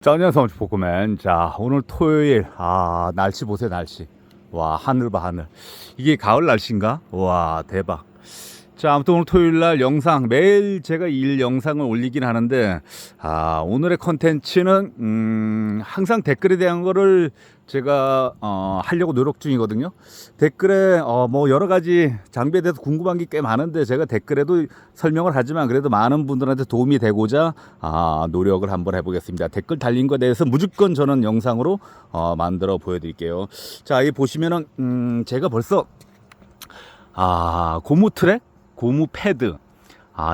자, 안녕하세요. 포크맨. 자, 오늘 토요일. 날씨 보세요, 날씨. 와, 하늘 봐, 하늘. 이게 가을 날씨인가? 와, 대박. 자, 아무튼 오늘 토요일 날 영상, 매일 제가 일 영상을 올리긴 하는데, 오늘의 컨텐츠는, 항상 댓글에 대한 거를 제가, 하려고 노력 중이거든요. 댓글에, 뭐, 여러 가지 장비에 대해서 궁금한 게 꽤 많은데, 제가 댓글에도 설명을 하지만, 그래도 많은 분들한테 도움이 되고자, 노력을 한번 해보겠습니다. 댓글 달린 거에 대해서 무조건 저는 영상으로, 만들어 보여드릴게요. 자, 이 보시면은, 제가 벌써, 고무 트랙? 고무 패드.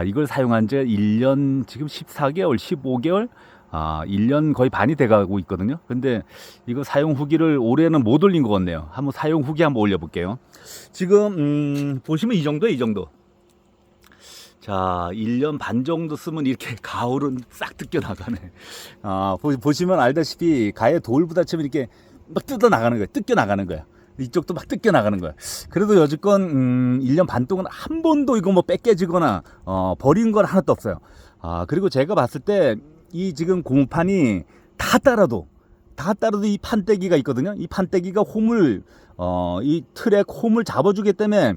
이걸 사용한 지 1년, 지금 14개월, 15개월? 1년 거의 반이 돼가고 있거든요. 근데 이거 사용 후기를 올해는 못 올린 것 같네요. 한번 사용 후기 한번 올려볼게요. 지금, 보시면 이 정도, 이 정도. 자, 1년 반 정도 쓰면 이렇게 가을은 싹 뜯겨 나가네. 보시면 알다시피 가에 돌 부딪히면 이렇게 막 뜯어 나가는 거예요. 뜯겨 나가는 거예요. 이쪽도 막 뜯겨 나가는 거야. 그래도 여지껏 1년 반 동안 한 번도 이거 뭐 뺏겨지거나 버린 건 하나도 없어요. 그리고 제가 봤을 때 이 지금 고무판이 다 따라도 이 판때기가 있거든요. 이 판때기가 홈을 이 트랙 홈을 잡아주기 때문에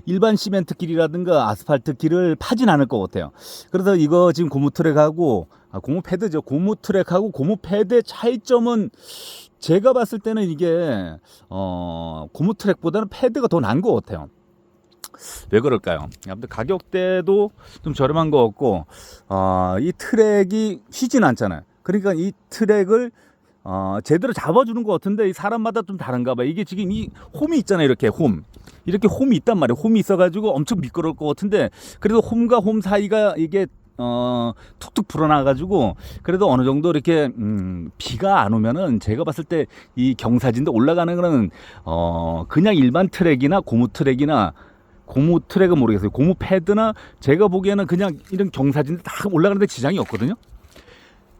일반 시멘트 길이라든가 아스팔트 길을 파진 않을 것 같아요. 그래서 이거 지금 고무 트랙하고 고무 패드죠. 고무 트랙하고 고무 패드의 차이점은 제가 봤을 때는 이게 고무 트랙보다는 패드가 더 나은 것 같아요. 왜 그럴까요? 아무튼 가격대도 좀 저렴한 것 같고 이 트랙이 휘진 않잖아요. 그러니까 이 트랙을 제대로 잡아주는 것 같은데 이 사람마다 좀 다른가 봐요. 이게 지금 이 홈이 있잖아요. 이렇게 이렇게 홈이 있단 말이에요. 홈이 있어가지고 엄청 미끄러울 것 같은데 그래도 홈과 홈 사이가 이게 툭툭 불어나가지고 그래도 어느 정도 이렇게 비가 안 오면은 제가 봤을 때 이 경사진도 올라가는 거는 그냥 일반 트랙이나 고무 트랙은 모르겠어요. 고무 패드나 제가 보기에는 그냥 이런 경사진도 다 올라가는데 지장이 없거든요.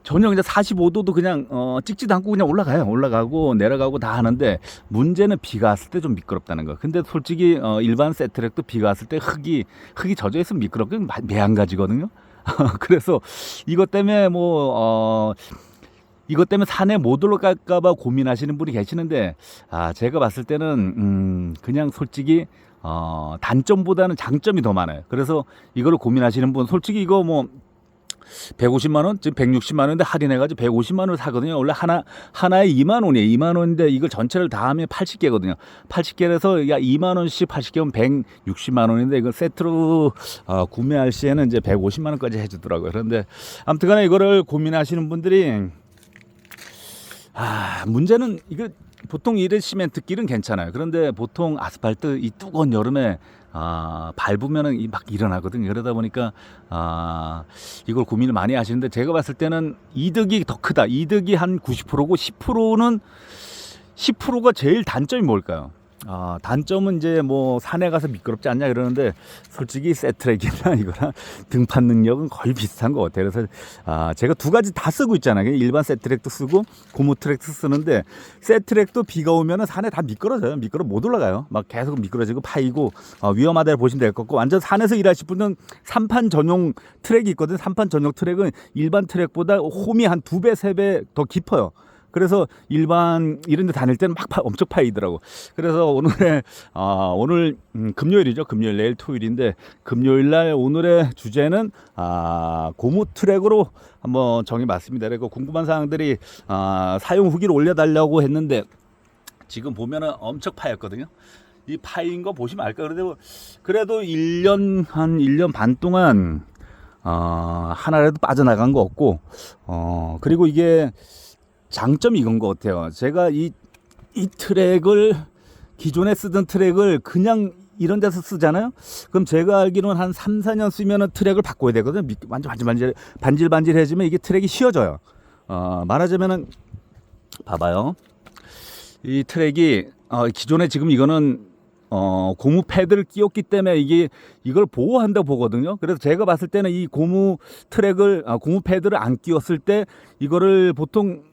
전혀 그냥 45도도 그냥 찍지도 않고 그냥 올라가고 내려가고 다 하는데 문제는 비가 왔을 때 좀 미끄럽다는 거. 근데 솔직히 일반 세트랙도 비가 왔을 때 흙이 젖어 있으면 미끄럽게 매한가지거든요. 그래서 이것 때문에 이것 때문에 산에 못 올라갈까봐 고민하시는 분이 계시는데 제가 봤을 때는 그냥 솔직히 단점보다는 장점이 더 많아요. 그래서 이거를 고민하시는 분 솔직히 이거 뭐 150만 원, 지금 160만 원인데 할인해가지고 150만 원을 사거든요. 원래 하나에 2만 원이에요. 2만 원인데 이걸 전체를 다 하면 80개거든요. 80개라서 2만 원씩 80개면 160만 원인데 이걸 세트로 구매할 시에는 이제 150만 원까지 해주더라고요. 그런데 아무튼간에 이거를 고민하시는 분들이 문제는 이거 보통 이런 시멘트 길은 괜찮아요. 그런데 보통 아스팔트 이 뜨거운 여름에 밟으면은 막 일어나거든요. 그러다 보니까 이걸 고민을 많이 하시는데 제가 봤을 때는 이득이 더 크다. 이득이 한 90%고 10%가 제일 단점이 뭘까요? 단점은 이제 뭐 산에 가서 미끄럽지 않냐 그러는데 솔직히 세트랙이나 이거랑 등판 능력은 거의 비슷한 것 같아요. 그래서 제가 두 가지 다 쓰고 있잖아요. 일반 세트랙도 쓰고 고무 트랙도 쓰는데 세트랙도 비가 오면은 산에 다 미끄러져요. 못 올라가요. 막 계속 미끄러지고 파이고 위험하다고 보시면 될 것 같고 완전 산에서 일하실 분은 삼판 전용 트랙이 있거든요. 삼판 전용 트랙은 일반 트랙보다 홈이 한 2배, 3배 더 깊어요. 그래서 일반 이런 데 다닐 때는 막 엄청 파이더라고. 그래서 오늘 금요일이죠. 금요일 내일 토요일인데 금요일 날 오늘의 주제는 고무 트랙으로 한번 정해봤습니다. 그리고 궁금한 사항들이 사용 후기를 올려달라고 했는데 지금 보면은 엄청 파였거든요. 이 파인 거 보시면 알까. 그래도 1년 반 동안 하나라도 빠져나간 거 없고 그리고 이게 장점이 이건 것 같아요. 제가 이 트랙을 기존에 쓰던 트랙을 그냥 이런 데서 쓰잖아요. 그럼 제가 알기로는 한 3, 4년 쓰면은 트랙을 바꿔야 되거든요. 완전 반질반질해지면 이게 트랙이 휘어져요. 말하자면은 봐봐요. 이 트랙이 기존에 지금 이거는 고무 패드를 끼웠기 때문에 이걸 보호한다고 보거든요. 그래서 제가 봤을 때는 이 고무 패드를 안 끼웠을 때 이거를 보통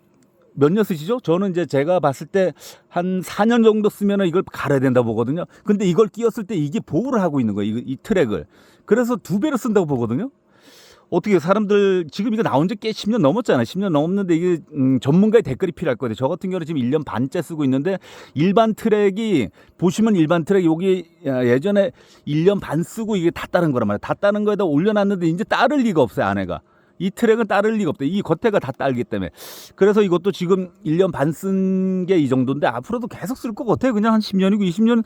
몇 년 쓰시죠? 저는 이제 제가 봤을 때 한 4년 정도 쓰면은 이걸 갈아야 된다 보거든요. 근데 이걸 끼웠을 때 이게 보호를 하고 있는 거예요. 이 트랙을. 그래서 2배로 쓴다고 보거든요. 어떻게 사람들 지금 이거 나온 지 꽤 10년 넘었잖아요. 10년 넘었는데 이게 전문가의 댓글이 필요할 거예요. 저 같은 경우는 지금 1년 반째 쓰고 있는데 일반 트랙이 보시면 일반 트랙 여기 예전에 1년 반 쓰고 이게 다 따른 거란 말이에요. 다 따른 거에다 올려놨는데 이제 따를 리가 없어요. 안에가. 이 트랙은 따를 리가 없대. 이 겉에가 다 따르기 때문에. 그래서 이것도 지금 1년 반 쓴 게 이 정도인데 앞으로도 계속 쓸 것 같아요. 그냥 한 10년이고 20년.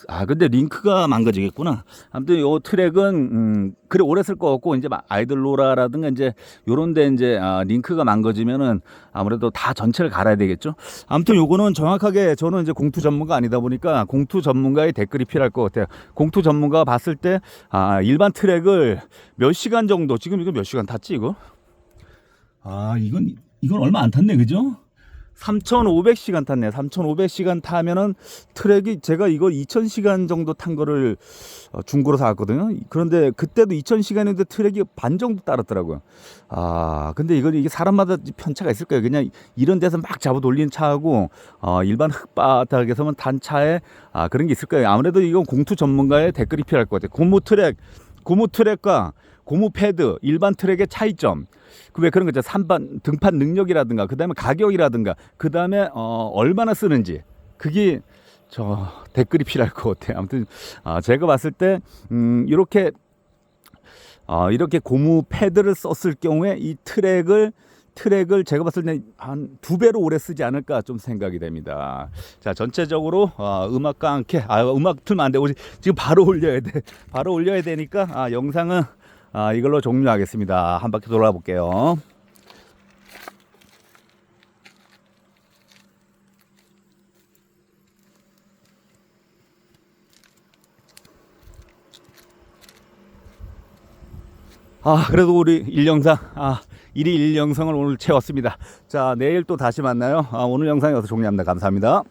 아, 근데 링크가 망가지겠구나. 아무튼 요 트랙은 그래 오래 쓸 것 같고 이제 아이들로라라든가 이제 요런데 이제 링크가 망가지면은 아무래도 다 전체를 갈아야 되겠죠. 아무튼 요거는 정확하게 저는 이제 공투 전문가 아니다 보니까 공투 전문가의 댓글이 필요할 것 같아요. 공투 전문가가 봤을 때 일반 트랙을 몇 시간 정도 지금 이거 몇 시간 탔지 이거? 이건 얼마 안 탔네 그죠? 3,500시간 탔네요. 3,500시간 타면은 트랙이 제가 이걸 2,000시간 정도 탄 거를 중고로 사왔거든요. 그런데 그때도 2,000시간인데 트랙이 반 정도 따랐더라고요. 근데 이게 사람마다 편차가 있을 거예요. 그냥 이런 데서 막 잡아 돌리는 차하고 일반 흙바닥에서만 탄 차에 그런 게 있을 거예요. 아무래도 이건 공투 전문가의 댓글이 필요할 것 같아요. 고무 트랙과 고무 패드, 일반 트랙의 차이점. 왜 그런 거죠? 등판 능력이라든가, 그 다음에 가격이라든가, 그 다음에 얼마나 쓰는지. 그게 저 댓글이 필요할 것 같아요. 아무튼 제가 봤을 때 이렇게 고무 패드를 썼을 경우에 이 트랙을 제가 봤을 때 한 2배로 오래 쓰지 않을까 좀 생각이 됩니다. 자, 전체적으로 음악과 함께 음악 틀면 안 되고 지금 바로 올려야 돼. 바로 올려야 되니까 영상은 이걸로 종료하겠습니다. 한 바퀴 돌아 볼게요. 그래도 우리 일영상 1일 1영상을 오늘 채웠습니다. 자, 내일 또 다시 만나요. 오늘 영상이 여기서 종료합니다. 감사합니다.